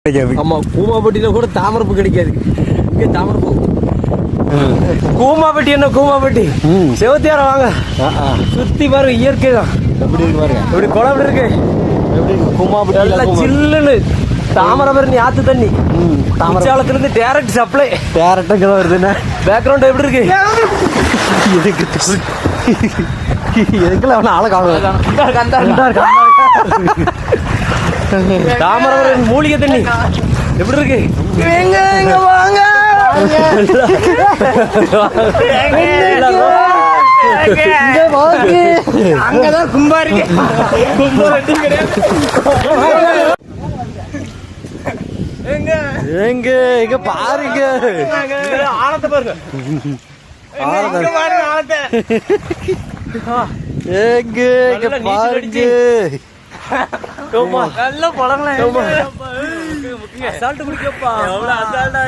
ஆமா, கூமாப்பட்டியில கூட தாமரப்பூ கிடைக்காது. இங்க தாமரப்பூ. கூமாப்பட்டி என்ன கூமாப்பட்டி? செவத்தியாரம் வாங்க, சுத்தி பாருங்க, இயற்கை தான். எப்படி இருக்கு பாருங்க, எப்படி குளம் இருக்கு, எப்படி இருக்கு கூமாப்பட்டி சில்லுன்னு. தாமிரபரணி ஆத்து தண்ணி தாமரத்துல இருந்து டைரக்ட் சப்ளை, டைரக்டா இங்க வருதுன்னா. பேக்ரவுண்ட் எப்படி இருக்கு? எதுக்குல அவன ஆள காணும். தாமிரபரணி மூலிகை தண்ணி எப்படி இருக்கு? எங்க வாங்க, அங்கதான் கும்பா இருக்கு. எங்க எங்க பாருங்க, ஆழத்தை பாருங்க, ஆழத்தை எங்க எங்க பாருங்க. நல்ல பழங்களா, அசால்ட்டு குடிக்கப்பா, எவ்வளவு அசால்ட்டா